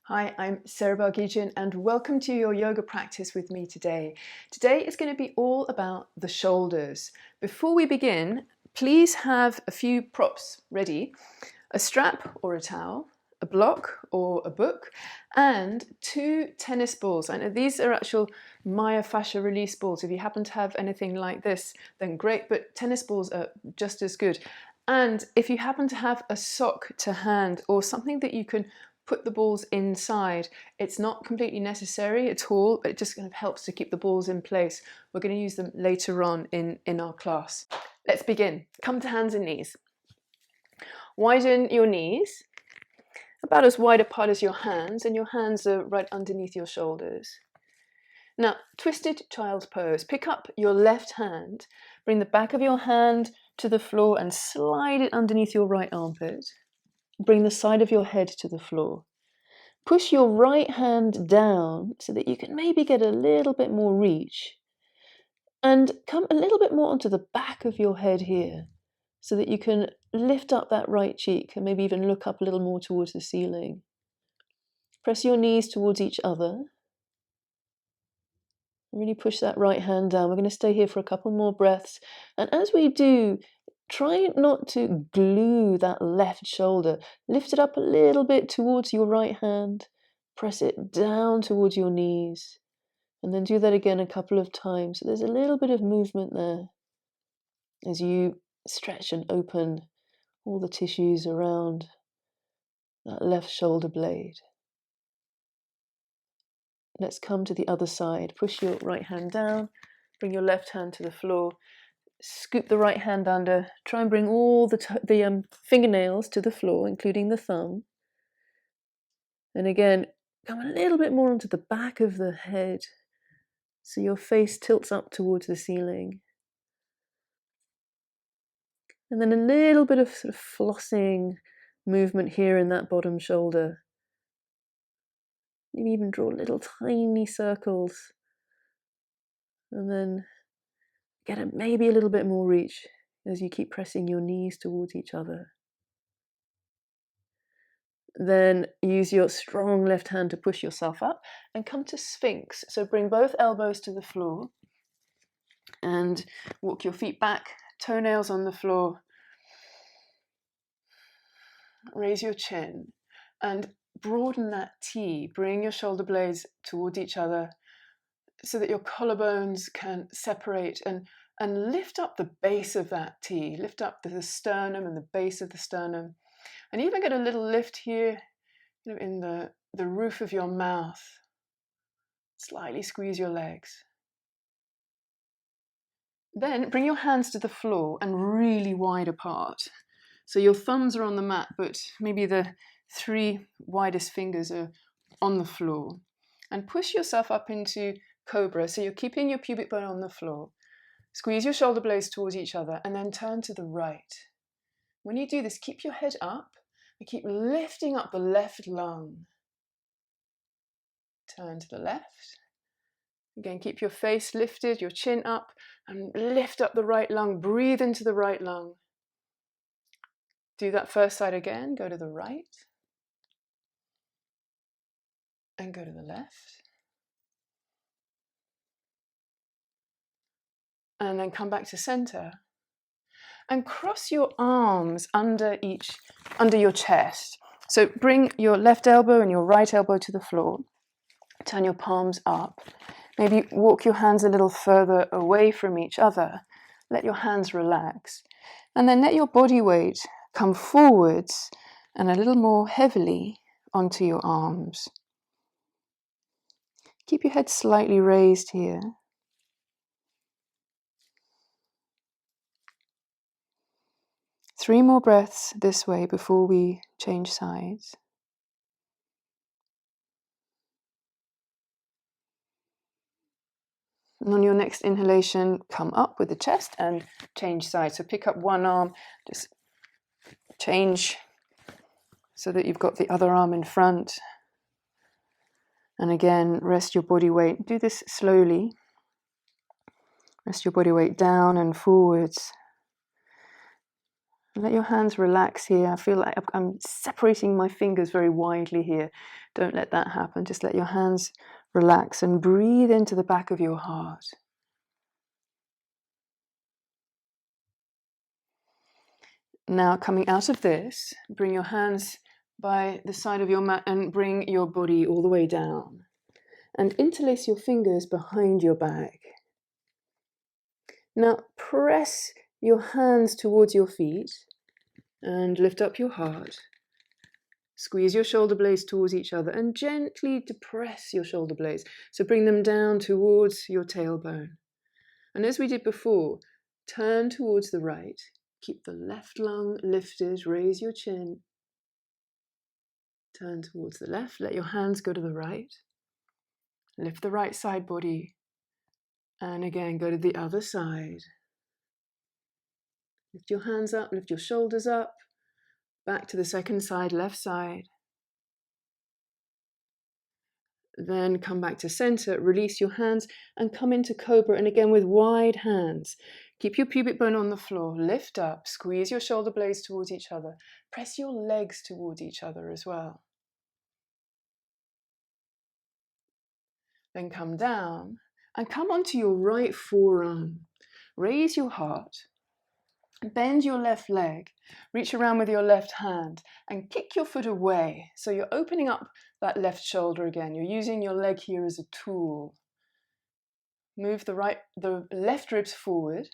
Hi, I'm Sarah Bargigian and welcome to your yoga practice with me today. Today is going to be all about the shoulders. Before we begin, please have a few props ready. A strap or a towel, a block or a book, and 2 tennis balls. I know these are actual myofascial release balls. If you happen to have anything like this, then great, but tennis balls are just as good. And if you happen to have a sock to hand or something that you can put the balls inside, it's not completely necessary at all. It just kind of helps to keep the balls in place. We're going to use them later on in our class. Let's begin. Come to hands and knees. Widen your knees, about as wide apart as your hands, and your hands are right underneath your shoulders. Now, twisted child's pose. Pick up your left hand, bring the back of your hand to the floor and slide it underneath your right armpit. Bring the side of your head to the floor. Push your right hand down so that you can maybe get a little bit more reach. And come a little bit more onto the back of your head here so that you can lift up that right cheek and maybe even look up a little more towards the ceiling. Press your knees towards each other. Really push that right hand down. We're going to stay here for a couple more breaths. And as we do, try not to glue that left shoulder. Lift it up a little bit towards your right hand. Press it down towards your knees. And then do that again a couple of times. So there's a little bit of movement there as you stretch and open all the tissues around that left shoulder blade. Let's come to the other side. Push your right hand down. Bring your left hand to the floor. Scoop the right hand under. Try and bring all the fingernails to the floor, including the thumb. And again, come a little bit more onto the back of the head so your face tilts up towards the ceiling. And then a little bit of sort of flossing movement here in that bottom shoulder. Maybe even draw little tiny circles. And then get maybe a little bit more reach as you keep pressing your knees towards each other. Then use your strong left hand to push yourself up and come to Sphinx. So bring both elbows to the floor and walk your feet back, toenails on the floor. Raise your chin and broaden that T. Bring your shoulder blades towards each other so that your collarbones can separate and lift up the base of that T. Lift up the sternum and the base of the sternum. And even get a little lift here, in the roof of your mouth. Slightly squeeze your legs. Then bring your hands to the floor and really wide apart. So your thumbs are on the mat, but maybe the 3 widest fingers are on the floor. And push yourself up into Cobra. So you're keeping your pubic bone on the floor. Squeeze your shoulder blades towards each other and then turn to the right. When you do this, keep your head up and keep lifting up the left lung. Turn to the left. Again, keep your face lifted, your chin up, and lift up the right lung. Breathe into the right lung. Do that first side again. Go to the right. And go to the left. And then come back to center. And cross your arms under your chest. So bring your left elbow and your right elbow to the floor. Turn your palms up. Maybe walk your hands a little further away from each other. Let your hands relax. And then let your body weight come forwards and a little more heavily onto your arms. Keep your head slightly raised here. Three more breaths this way before we change sides. And on your next inhalation, come up with the chest and change sides. So pick up one arm, just change so that you've got the other arm in front. And again, rest your body weight. Do this slowly. Rest your body weight down and forwards. Let your hands relax here. I feel like I'm separating my fingers very widely here. Don't let that happen. Just let your hands relax and breathe into the back of your heart. Now, coming out of this, bring your hands by the side of your mat and bring your body all the way down. And interlace your fingers behind your back. Now, press your hands towards your feet and lift up your heart. Squeeze your shoulder blades towards each other and gently depress your shoulder blades. So bring them down towards your tailbone. And as we did before, turn towards the right. Keep the left lung lifted, raise your chin. Turn towards the left, let your hands go to the right. Lift the right side body. And again, go to the other side. Lift your hands up, lift your shoulders up. Back to the second side, left side. Then come back to center, release your hands and come into Cobra. And again with wide hands. Keep your pubic bone on the floor, lift up, squeeze your shoulder blades towards each other. Press your legs towards each other as well. Then come down and come onto your right forearm. Raise your heart. Bend your left leg, reach around with your left hand and kick your foot away. So you're opening up that left shoulder again. You're using your leg here as a tool. Move the left ribs forward.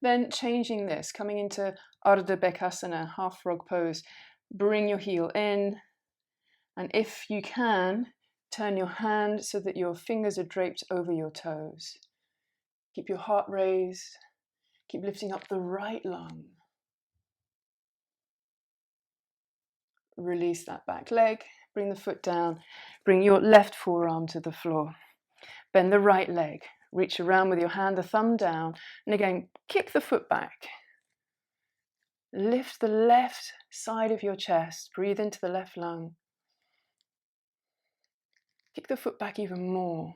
Then changing this, coming into Ardha Bekasana, half frog pose. Bring your heel in. And if you can, turn your hand so that your fingers are draped over your toes. Keep your heart raised. Keep lifting up the right lung. Release that back leg. Bring the foot down. Bring your left forearm to the floor. Bend the right leg. Reach around with your hand, the thumb down. And again, kick the foot back. Lift the left side of your chest. Breathe into the left lung. Kick the foot back even more.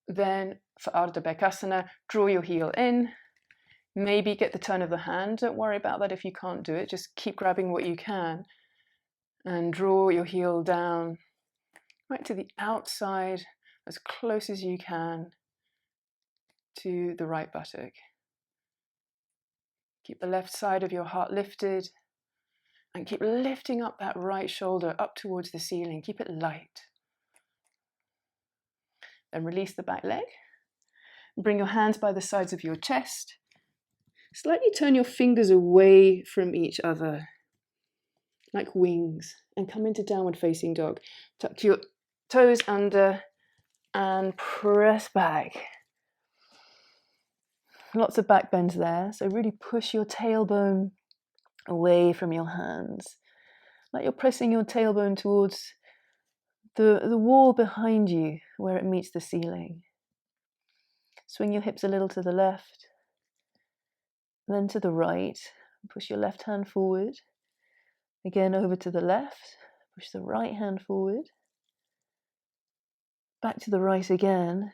Then for Ardha Bekasana, draw your heel in. Maybe get the turn of the hand. Don't worry about that if you can't do it. Just keep grabbing what you can. And draw your heel down right to the outside, as close as you can to the right buttock. Keep the left side of your heart lifted. And keep lifting up that right shoulder up towards the ceiling. Keep it light. Then release the back leg. Bring your hands by the sides of your chest. Slightly turn your fingers away from each other, like wings, and come into downward facing dog. Tuck your toes under and press back. Lots of back bends there, so really push your tailbone away from your hands. Like you're pressing your tailbone towards the wall behind you where it meets the ceiling. Swing your hips a little to the left, then to the right. Push your left hand forward. Again over to the left. Push the right hand forward. Back to the right again.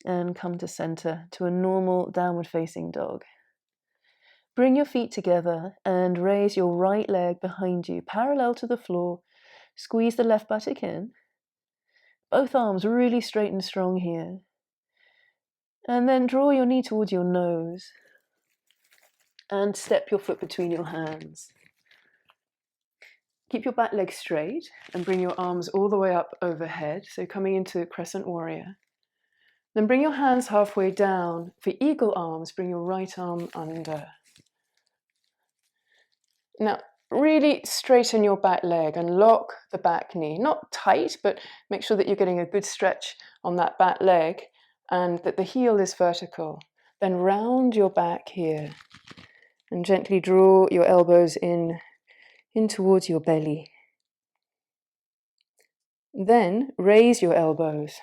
And come to center to a normal downward facing dog. Bring your feet together and raise your right leg behind you, parallel to the floor. Squeeze the left buttock in. Both arms really straight and strong here. And then draw your knee towards your nose. And step your foot between your hands. Keep your back leg straight and bring your arms all the way up overhead. So coming into Crescent Warrior. Then bring your hands halfway down. For eagle arms, bring your right arm under. Now, really straighten your back leg and lock the back knee. Not tight, but make sure that you're getting a good stretch on that back leg and that the heel is vertical. Then round your back here and gently draw your elbows in towards your belly. Then raise your elbows.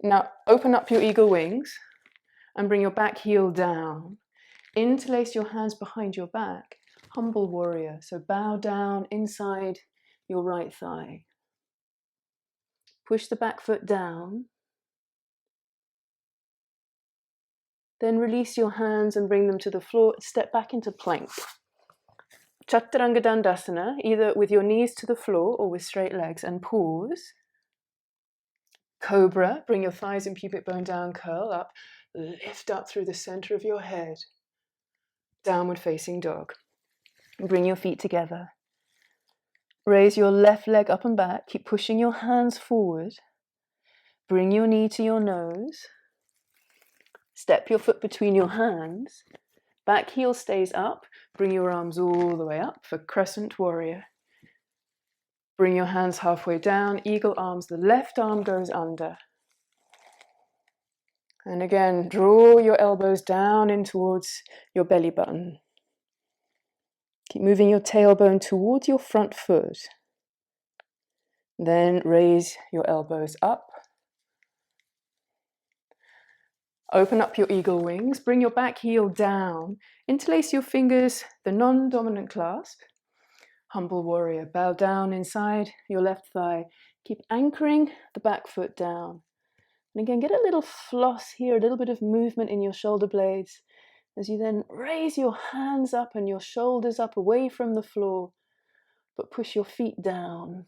Now open up your eagle wings and bring your back heel down. Interlace your hands behind your back. Humble warrior. So bow down inside your right thigh. Push the back foot down. Then release your hands and bring them to the floor. Step back into plank. Chaturanga Dandasana, either with your knees to the floor or with straight legs, and pause. Cobra, bring your thighs and pubic bone down, curl up, lift up through the center of your head. Downward facing dog. Bring your feet together. Raise your left leg up and back. Keep pushing your hands forward. Bring your knee to your nose. Step your foot between your hands. Back heel stays up. Bring your arms all the way up for Crescent Warrior. Bring your hands halfway down. Eagle arms. The left arm goes under. And again, draw your elbows down in towards your belly button. Keep moving your tailbone towards your front foot. Then raise your elbows up. Open up your eagle wings. Bring your back heel down. Interlace your fingers, the non-dominant clasp. Humble warrior. Bow down inside your left thigh. Keep anchoring the back foot down. And again, get a little floss here, a little bit of movement in your shoulder blades as you then raise your hands up and your shoulders up away from the floor, but push your feet down.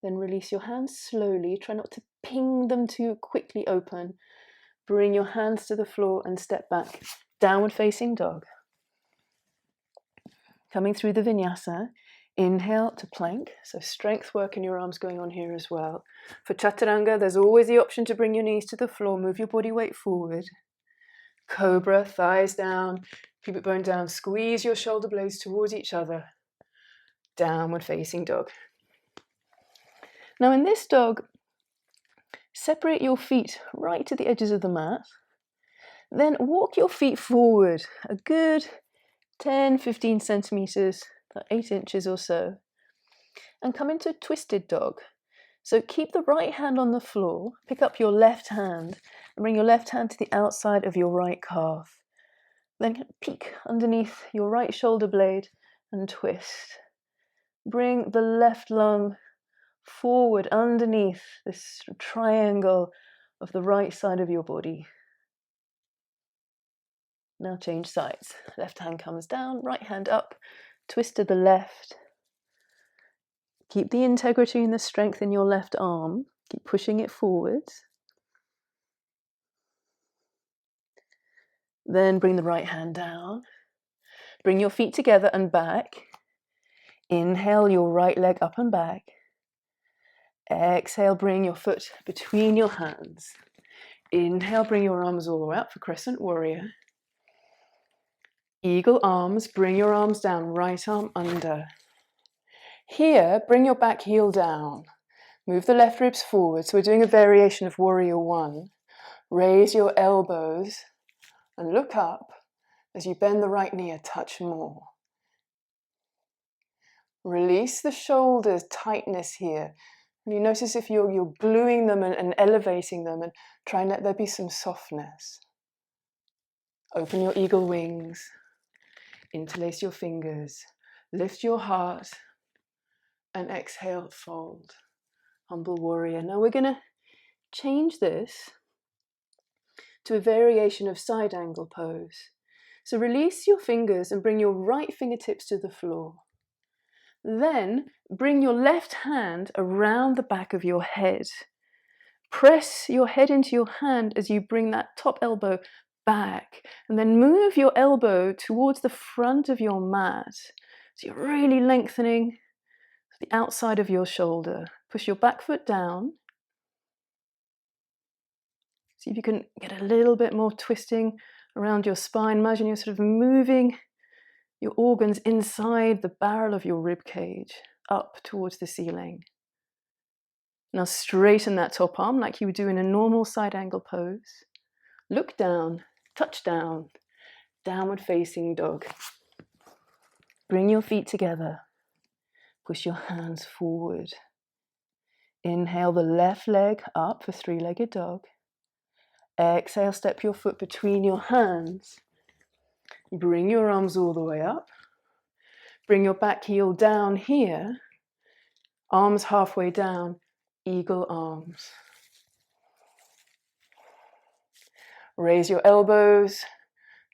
Then release your hands slowly. Try not to ping them too quickly open. Bring your hands to the floor and step back. Downward facing dog. Coming through the vinyasa. Inhale to plank. So strength work in your arms going on here as well. For chaturanga, there's always the option to bring your knees to the floor. Move your body weight forward. Cobra, thighs down, pubic bone down. Squeeze your shoulder blades towards each other. Downward facing dog. Now in this dog, separate your feet right to the edges of the mat. Then walk your feet forward a good 10-15 centimeters, about 8 inches or so, and come into twisted dog. So keep the right hand on the floor, pick up your left hand, and bring your left hand to the outside of your right calf. Then peek underneath your right shoulder blade and twist. Bring the left lung forward underneath this triangle of the right side of your body. Now change sides. Left hand comes down, right hand up, twist to the left. Keep the integrity and the strength in your left arm. Keep pushing it forwards. Then bring the right hand down. Bring your feet together and back. Inhale your right leg up and back. Exhale, bring your foot between your hands. Inhale, bring your arms all the way up for Crescent Warrior. Eagle arms, bring your arms down, right arm under. Here, bring your back heel down. Move the left ribs forward. So we're doing a variation of Warrior 1. Raise your elbows and look up as you bend the right knee a touch more. Release the shoulders, tightness here. And you notice if you're gluing them and elevating them, and try and let there be some softness. Open your eagle wings. Interlace your fingers. Lift your heart. And exhale, fold. Humble warrior. Now we're going to change this to a variation of side angle pose. So release your fingers and bring your right fingertips to the floor. Then bring your left hand around the back of your head. Press your head into your hand as you bring that top elbow back, and then move your elbow towards the front of your mat. So you're really lengthening the outside of your shoulder. Push your back foot down. See if you can get a little bit more twisting around your spine. Imagine you're sort of moving your organs inside the barrel of your rib cage, up towards the ceiling. Now straighten that top arm like you would do in a normal side angle pose. Look down, touch down, downward facing dog. Bring your feet together. Push your hands forward. Inhale the left leg up for three-legged dog. Exhale, step your foot between your hands. Bring your arms all the way up. Bring your back heel down here. Arms halfway down, eagle arms. Raise your elbows.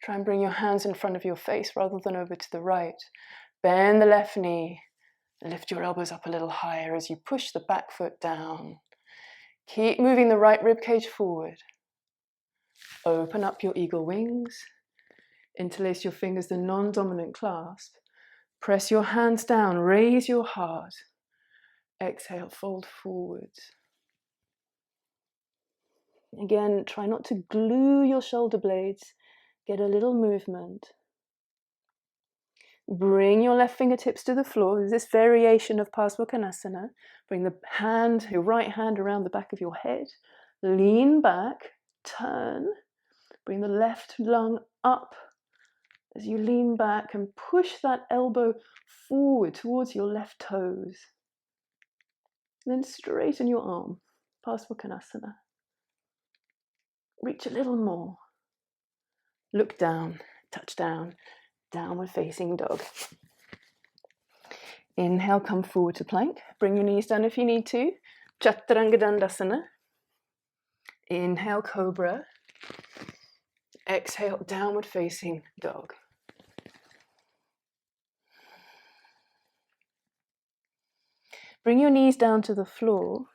Try and bring your hands in front of your face rather than over to the right. Bend the left knee. Lift your elbows up a little higher as you push the back foot down. Keep moving the right ribcage forward. Open up your eagle wings. Interlace your fingers, the non-dominant clasp. Press your hands down, raise your heart. Exhale, fold forwards. Again, try not to glue your shoulder blades. Get a little movement. Bring your left fingertips to the floor. This variation of Parsvakonasana. Bring the hand, your right hand around the back of your head. Lean back, turn. Bring the left lung up as you lean back and push that elbow forward towards your left toes. Then straighten your arm, Parsvakonasana. Reach a little more. Look down, touch down, downward facing dog. Inhale, come forward to plank. Bring your knees down if you need to. Chaturanga Dandasana. Inhale, Cobra. Exhale, downward facing dog. Bring your knees down to the floor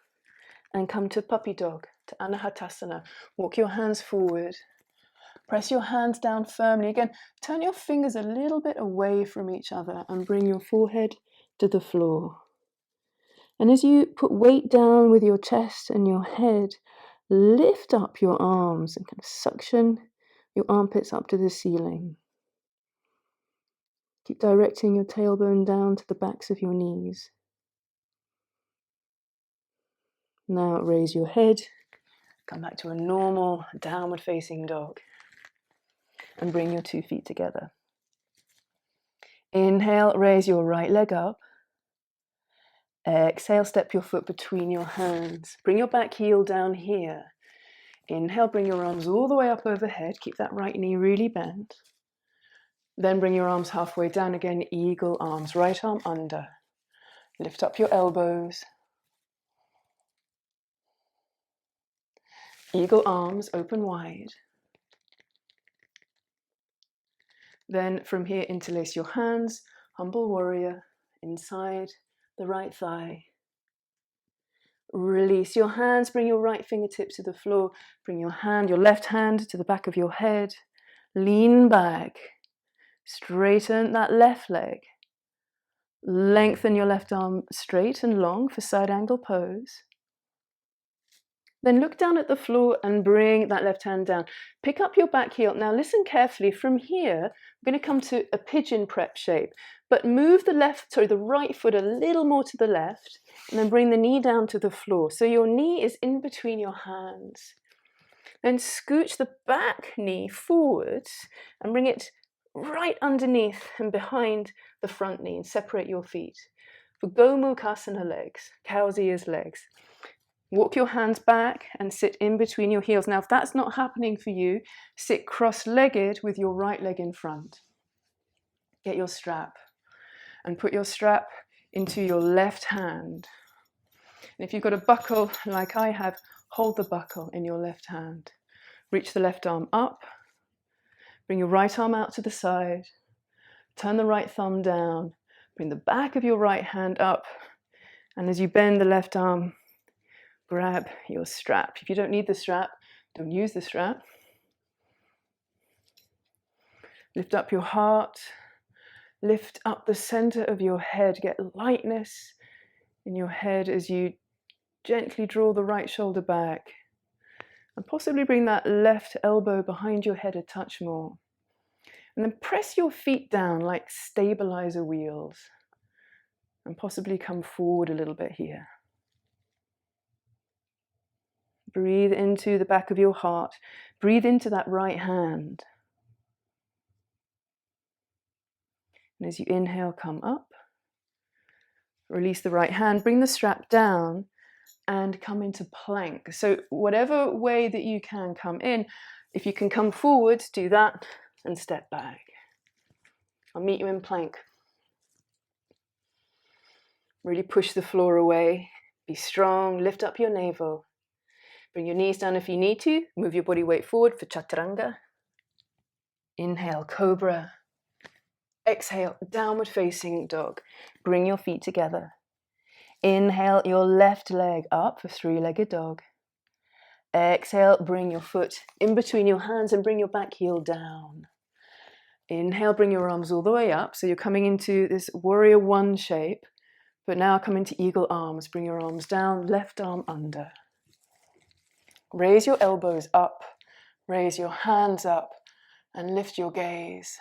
and come to puppy dog, to Anahatasana. Walk your hands forward. Press your hands down firmly. Again, turn your fingers a little bit away from each other and bring your forehead to the floor. And as you put weight down with your chest and your head, lift up your arms and kind of suction your armpits up to the ceiling. Keep directing your tailbone down to the backs of your knees. Now raise your head, come back to a normal downward facing dog and bring your 2 feet together. Inhale, raise your right leg up. Exhale, step your foot between your hands. Bring your back heel down here. Inhale, bring your arms all the way up overhead. Keep that right knee really bent. Then bring your arms halfway down again, eagle arms. Right arm under. Lift up your elbows. Eagle arms, open wide. Then from here, interlace your hands, humble warrior, inside the right thigh. Release your hands, bring your right fingertips to the floor. Bring your left hand to the back of your head. Lean back. Straighten that left leg. Lengthen your left arm straight and long for side angle pose. Then look down at the floor and bring that left hand down. Pick up your back heel. Now listen carefully. From here, we're going to come to a pigeon prep shape, but move the right foot a little more to the left and then bring the knee down to the floor. So your knee is in between your hands. Then scooch the back knee forwards and bring it right underneath and behind the front knee and separate your feet. For Gomukhasana legs, cow's ears legs. Walk your hands back and sit in between your heels. Now, if that's not happening for you, sit cross-legged with your right leg in front. Get your strap and put your strap into your left hand. And if you've got a buckle like I have, hold the buckle in your left hand. Reach the left arm up. Bring your right arm out to the side. Turn the right thumb down. Bring the back of your right hand up. And as you bend the left arm, grab your strap. If you don't need the strap, don't use the strap. Lift up your heart. Lift up the center of your head. Get lightness in your head as you gently draw the right shoulder back. And possibly bring that left elbow behind your head a touch more. And then press your feet down like stabilizer wheels. And possibly come forward a little bit here. Breathe into the back of your heart. Breathe into that right hand. And as you inhale, come up. Release the right hand. Bring the strap down and come into plank. So whatever way that you can come in, if you can come forward, do that and step back. I'll meet you in plank. Really push the floor away. Be strong, lift up your navel. Bring your knees down if you need to. Move your body weight forward for Chaturanga. Inhale, Cobra. Exhale, downward facing dog. Bring your feet together. Inhale your left leg up for three-legged dog. Exhale, bring your foot in between your hands and bring your back heel down. Inhale, bring your arms all the way up. So you're coming into this warrior one shape, but now come into eagle arms. Bring your arms down, left arm under. Raise your elbows up, raise your hands up, and lift your gaze.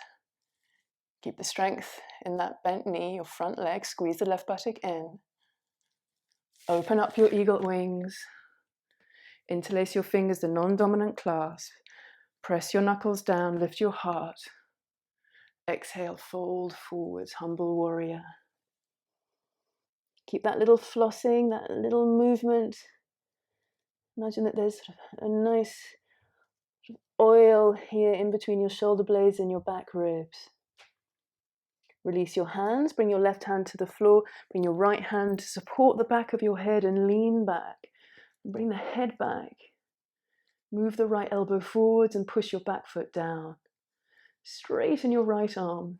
Keep the strength in that bent knee, your front leg. Squeeze the left buttock in. Open up your eagle wings. Interlace your fingers, the non-dominant clasp. Press your knuckles down, lift your heart. Exhale, fold forwards, humble warrior. Keep that little flossing, that little movement. Imagine that there's sort of a nice oil here in between your shoulder blades and your back ribs. Release your hands, bring your left hand to the floor, bring your right hand to support the back of your head and lean back. Bring the head back. Move the right elbow forwards and push your back foot down. Straighten your right arm.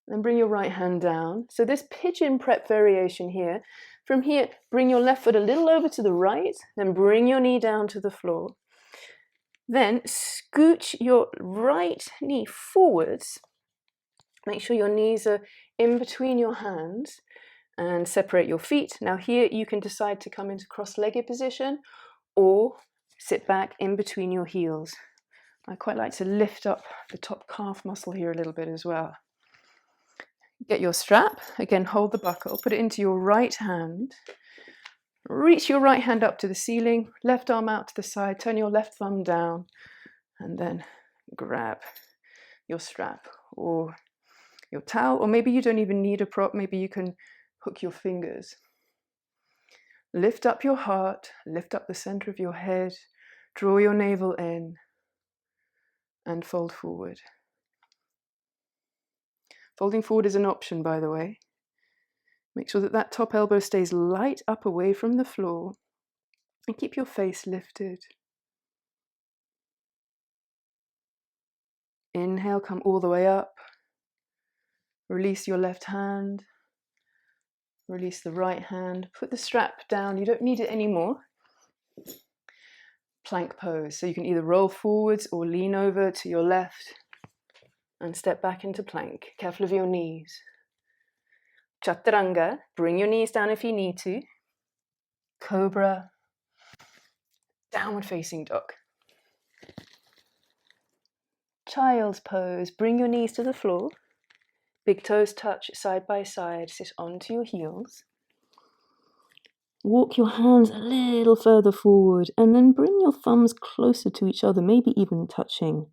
Then bring your right hand down. So this pigeon prep variation here, from here, bring your left foot a little over to the right, then bring your knee down to the floor. Then scooch your right knee forwards. Make sure your knees are in between your hands and separate your feet. Now here you can decide to come into cross-legged position or sit back in between your heels. I quite like to lift up the top calf muscle here a little bit as well. Get your strap, again hold the buckle, put it into your right hand. Reach your right hand up to the ceiling, left arm out to the side, turn your left thumb down, and then grab your strap or your towel, or maybe you don't even need a prop, maybe you can hook your fingers. Lift up your heart, lift up the center of your head, draw your navel in, and fold forward. Folding forward is an option, by the way. Make sure that that top elbow stays light up away from the floor, and keep your face lifted. Inhale, come all the way up. Release your left hand. Release the right hand. Put the strap down. You don't need it anymore. Plank pose. So you can either roll forwards or lean over to your left and step back into plank. Careful of your knees. Chaturanga. Bring your knees down if you need to. Cobra. Downward facing dog. Child's pose. Bring your knees to the floor. Big toes touch side by side. Sit onto your heels. Walk your hands a little further forward and then bring your thumbs closer to each other, maybe even touching.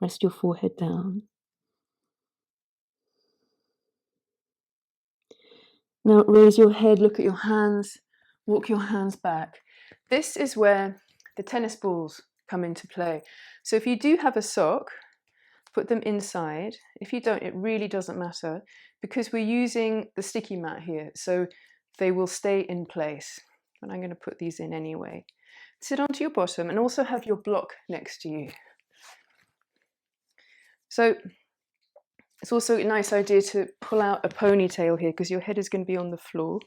Rest your forehead down. Now raise your head, look at your hands, walk your hands back. This is where the tennis balls come into play. So if you do have a sock, put them inside. If you don't, it really doesn't matter because we're using the sticky mat here, so they will stay in place. And I'm going to put these in anyway. Sit onto your bottom and also have your block next to you. So it's also a nice idea to pull out a ponytail here because your head is going to be on the floor.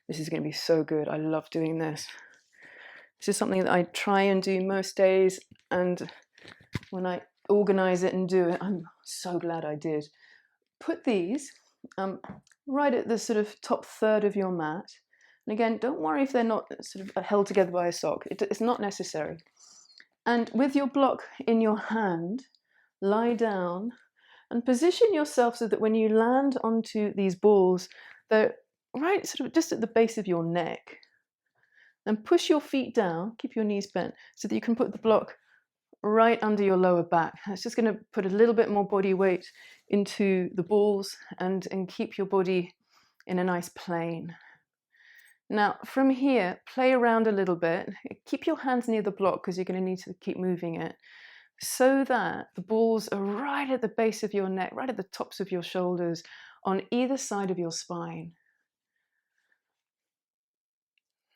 This is going to be so good. I love doing this. This is something that I try and do most days, and when I organize it and do it, I'm so glad I did. Put these right at the sort of top third of your mat. And again, don't worry if they're not sort of held together by a sock. It's not necessary. And with your block in your hand, lie down and position yourself so that when you land onto these balls, they're right sort of just at the base of your neck. And push your feet down, keep your knees bent, so that you can put the block right under your lower back. It's just going to put a little bit more body weight into the balls and keep your body in a nice plane. Now from here, play around a little bit. Keep your hands near the block because you're going to need to keep moving it so that the balls are right at the base of your neck, right at the tops of your shoulders, on either side of your spine.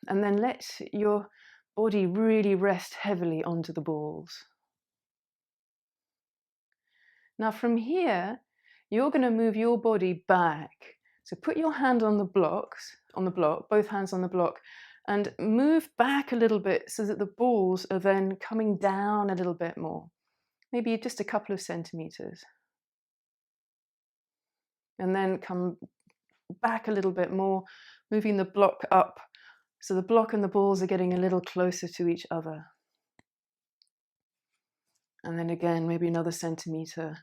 And then let your body really rest heavily onto the balls. Now from here, you're going to move your body back. So put your hand on the block, both hands on the block, and move back a little bit so that the balls are then coming down a little bit more. Maybe just a couple of centimeters. And then come back a little bit more, moving the block up. So the block and the balls are getting a little closer to each other. And then again, maybe another centimeter.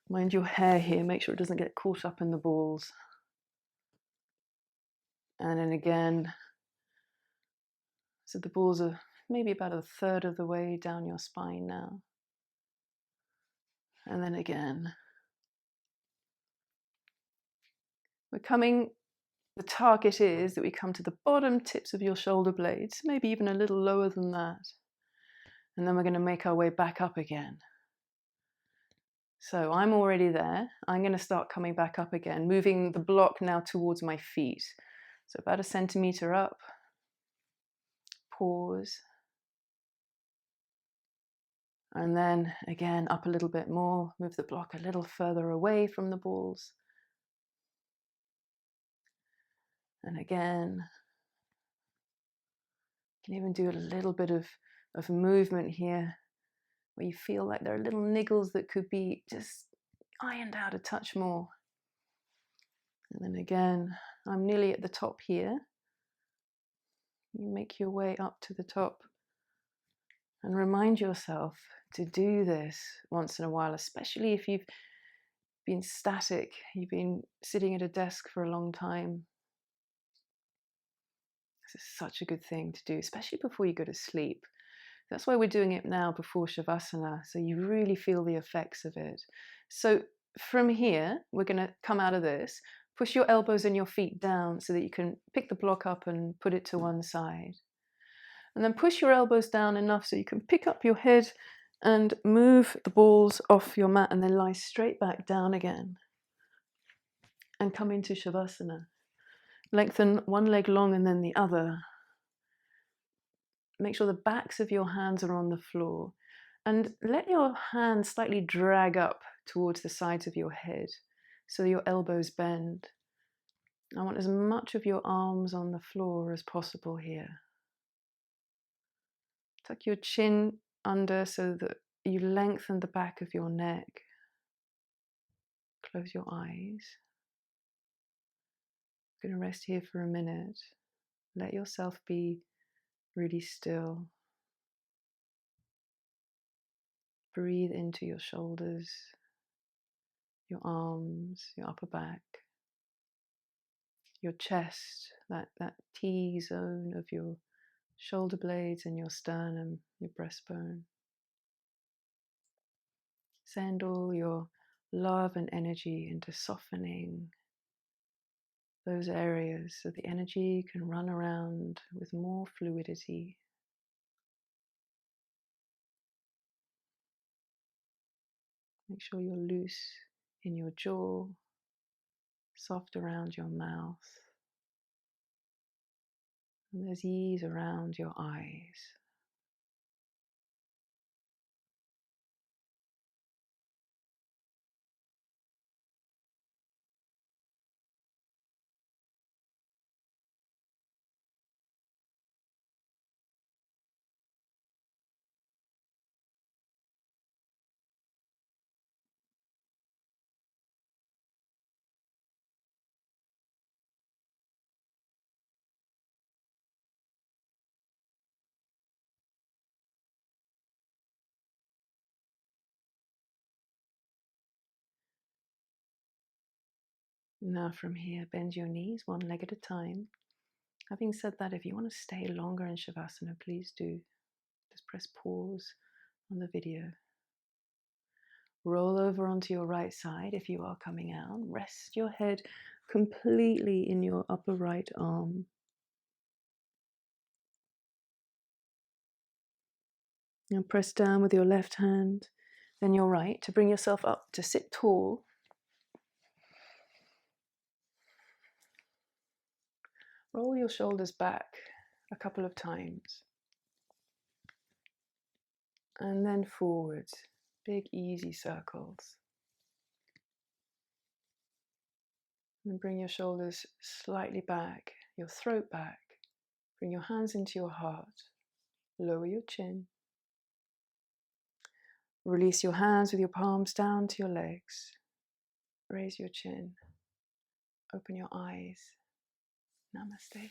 Mind your hair here, make sure it doesn't get caught up in the balls. And then again, so the balls are maybe about a third of the way down your spine now. And then again. The target is that we come to the bottom tips of your shoulder blades, maybe even a little lower than that. And then we're going to make our way back up again. So I'm already there. I'm going to start coming back up again, moving the block now towards my feet. So about a centimeter up. Pause. And then again, up a little bit more. Move the block a little further away from the balls. And again. You can even do a little bit of movement here, where you feel like there are little niggles that could be just ironed out a touch more. And then again, I'm nearly at the top here. You make your way up to the top and remind yourself to do this once in a while, especially if you've been static, you've been sitting at a desk for a long time. This is such a good thing to do, especially before you go to sleep. That's why we're doing it now before Shavasana, so you really feel the effects of it. So from here, we're going to come out of this, push your elbows and your feet down so that you can pick the block up and put it to one side. And then push your elbows down enough so you can pick up your head and move the balls off your mat and then lie straight back down again. And come into Shavasana. Lengthen one leg long and then the other. Make sure the backs of your hands are on the floor and let your hands slightly drag up towards the sides of your head so your elbows bend. I want as much of your arms on the floor as possible here. Tuck your chin under so that you lengthen the back of your neck. Close your eyes. I'm going to rest here for a minute. Let yourself be really still. Breathe into your shoulders, your arms, your upper back, your chest, that T zone of your shoulder blades and your sternum, your breastbone. Send all your love and energy into softening those areas so the energy can run around with more fluidity. Make sure you're loose in your jaw, soft around your mouth, and there's ease around your eyes. Now from here, bend your knees one leg at a time. Having said that, if you want to stay longer in Shavasana, please do. Just press pause on the video. Roll over onto your right side if you are coming out. Rest your head completely in your upper right arm. Now press down with your left hand, then your right, to bring yourself up to sit tall. Roll your shoulders back a couple of times. And then forward, big easy circles. And bring your shoulders slightly back, your throat back. Bring your hands into your heart. Lower your chin. Release your hands with your palms down to your legs. Raise your chin. Open your eyes. Namaste.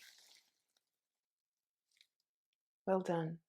Well done.